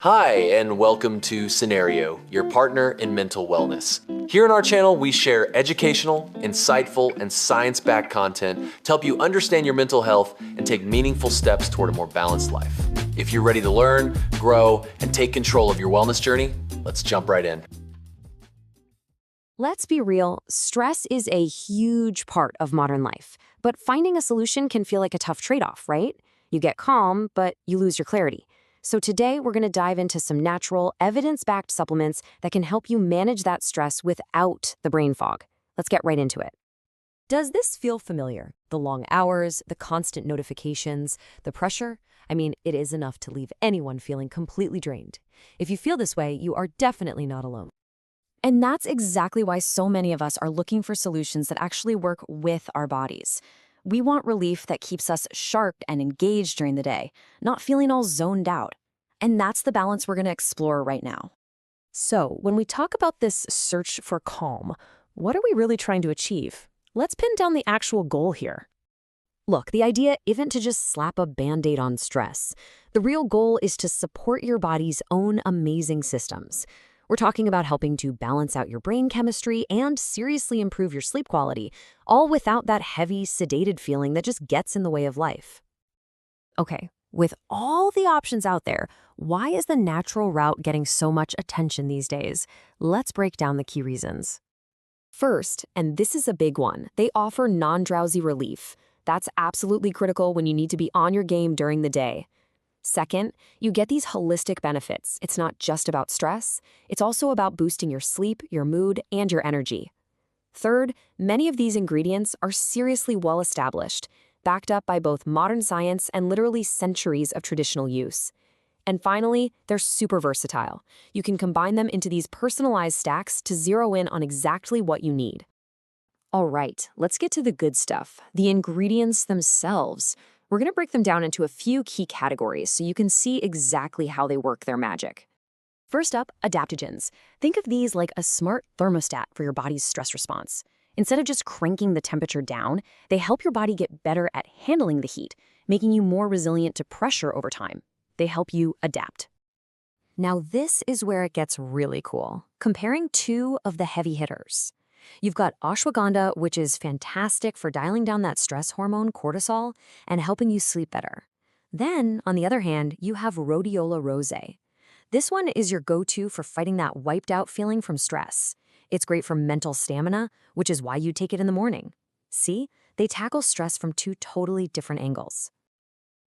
Hi, and welcome to Cenario, your partner in mental wellness. Here on our channel, we share educational, insightful, and science-backed content to help you understand your mental health and take meaningful steps toward a more balanced life. If you're ready to learn, grow, and take control of your wellness journey, let's jump right in. Let's be real, stress is a huge part of modern life, but finding a solution can feel like a tough trade-off, right? You get calm, but you lose your clarity. So today, we're going to dive into some natural, evidence-backed supplements that can help you manage that stress without the brain fog. Let's get right into it. Does this feel familiar? The long hours, the constant notifications, the pressure? I mean, it is enough to leave anyone feeling completely drained. If you feel this way, you are definitely not alone. And that's exactly why so many of us are looking for solutions that actually work with our bodies. We want relief that keeps us sharp and engaged during the day, not feeling all zoned out. And that's the balance we're going to explore right now. So, when we talk about this search for calm, what are we really trying to achieve? Let's pin down the actual goal here. Look, the idea isn't to just slap a Band-Aid on stress. The real goal is to support your body's own amazing systems. We're talking about helping to balance out your brain chemistry and seriously improve your sleep quality, all without that heavy, sedated feeling that just gets in the way of life. Okay, with all the options out there, why is the natural route getting so much attention these days? Let's break down the key reasons. First, and this is a big one, they offer non-drowsy relief. That's absolutely critical when you need to be on your game during the day. Second, you get these holistic benefits. It's not just about stress. It's also about boosting your sleep, your mood, and your energy. Third, many of these ingredients are seriously well established, backed up by both modern science and literally centuries of traditional use. And finally, they're super versatile. You can combine them into these personalized stacks to zero in on exactly what you need. All right, let's get to the good stuff, the ingredients themselves. We're going to break them down into a few key categories so you can see exactly how they work their magic. First up, adaptogens. Think of these like a smart thermostat for your body's stress response. Instead of just cranking the temperature down, they help your body get better at handling the heat, making you more resilient to pressure over time. They help you adapt. Now this is where it gets really cool, comparing two of the heavy hitters. You've got ashwagandha, which is fantastic for dialing down that stress hormone, cortisol, and helping you sleep better. Then, on the other hand, you have rhodiola rosé. This one is your go-to for fighting that wiped-out feeling from stress. It's great for mental stamina, which is why you take it in the morning. See, they tackle stress from two totally different angles.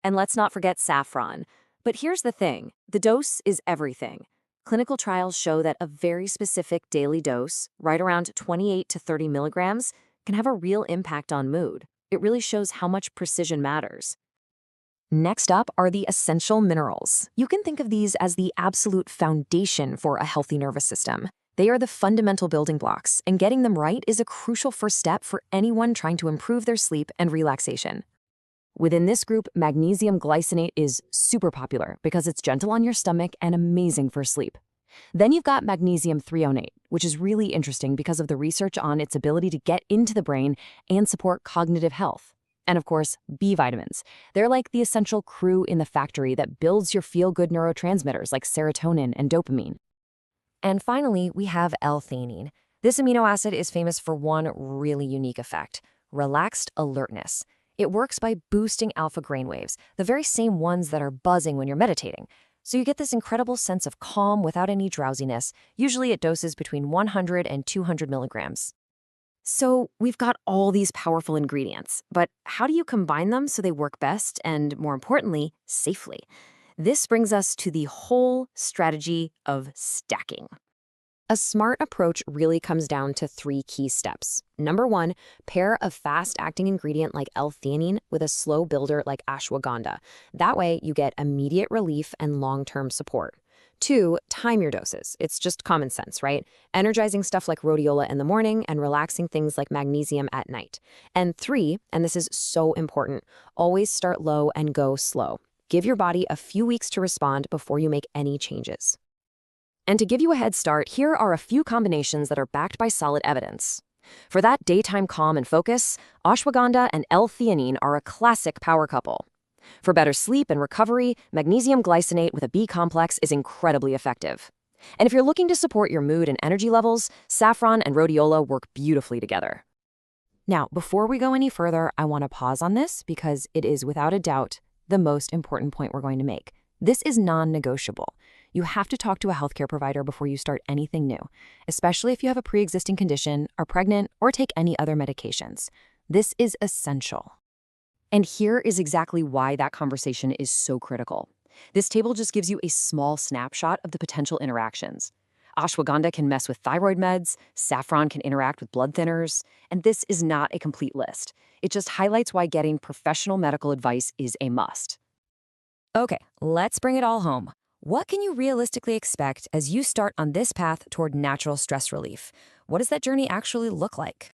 And let's not forget saffron. But here's the thing, the dose is everything. Clinical trials show that a very specific daily dose, right around 28 to 30 milligrams, can have a real impact on mood. It really shows how much precision matters. Next up are the essential minerals. You can think of these as the absolute foundation for a healthy nervous system. They are the fundamental building blocks, and getting them right is a crucial first step for anyone trying to improve their sleep and relaxation. Within this group, magnesium glycinate is super popular because it's gentle on your stomach and amazing for sleep. Then you've got magnesium threonate, which is really interesting because of the research on its ability to get into the brain and support cognitive health. And of course, B vitamins. They're like the essential crew in the factory that builds your feel-good neurotransmitters like serotonin and dopamine. And finally, we have L-theanine. This amino acid is famous for one really unique effect: relaxed alertness. It works by boosting alpha brainwaves, the very same ones that are buzzing when you're meditating. So you get this incredible sense of calm without any drowsiness, usually at doses between 100 and 200 milligrams. So we've got all these powerful ingredients, but how do you combine them so they work best and, more importantly, safely? This brings us to the whole strategy of stacking. A smart approach really comes down to three key steps. Number one, pair a fast-acting ingredient like L-theanine with a slow builder like ashwagandha. That way, you get immediate relief and long-term support. Two, time your doses. It's just common sense, right? Energizing stuff like rhodiola in the morning and relaxing things like magnesium at night. And three, and this is so important, always start low and go slow. Give your body a few weeks to respond before you make any changes. And to give you a head start, here are a few combinations that are backed by solid evidence. For that daytime calm and focus, ashwagandha and L-theanine are a classic power couple. For better sleep and recovery, magnesium glycinate with a B complex is incredibly effective. And if you're looking to support your mood and energy levels, saffron and rhodiola work beautifully together. Now, before we go any further, I want to pause on this because it is without a doubt the most important point we're going to make. This is non-negotiable. You have to talk to a healthcare provider before you start anything new, especially if you have a pre-existing condition, are pregnant, or take any other medications. This is essential. And here is exactly why that conversation is so critical. This table just gives you a small snapshot of the potential interactions. Ashwagandha can mess with thyroid meds, saffron can interact with blood thinners, and this is not a complete list. It just highlights why getting professional medical advice is a must. Okay, let's bring it all home. What can you realistically expect as you start on this path toward natural stress relief? What does that journey actually look like?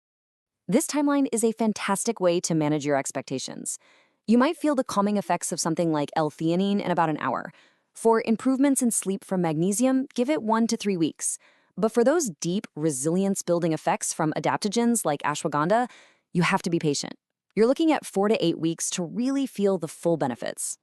This timeline is a fantastic way to manage your expectations. You might feel the calming effects of something like L-theanine in about an hour. For improvements in sleep from magnesium, give it 1 to 3 weeks. But for those deep, resilience-building effects from adaptogens like ashwagandha, you have to be patient. You're looking at 4 to 8 weeks to really feel the full benefits.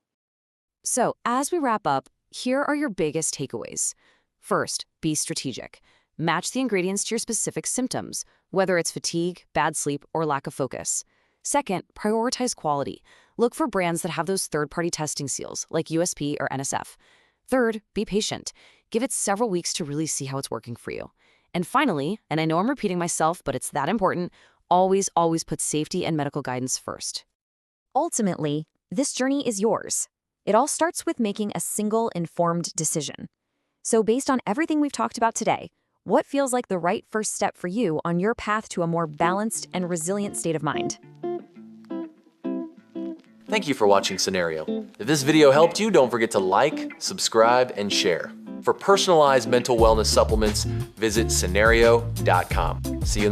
So, as we wrap up, here are your biggest takeaways. First, be strategic. Match the ingredients to your specific symptoms, whether it's fatigue, bad sleep, or lack of focus. Second, prioritize quality. Look for brands that have those third-party testing seals, like USP or NSF. Third, be patient. Give it several weeks to really see how it's working for you. And finally, and I know I'm repeating myself, but it's that important, always put safety and medical guidance first. Ultimately, this journey is yours. It all starts with making a single, informed decision. So based on everything we've talked about today, what feels like the right first step for you on your path to a more balanced and resilient state of mind? Thank you for watching Cenario. If this video helped you, don't forget to like, subscribe, and share. For personalized mental wellness supplements, visit cenario.com. See you in the next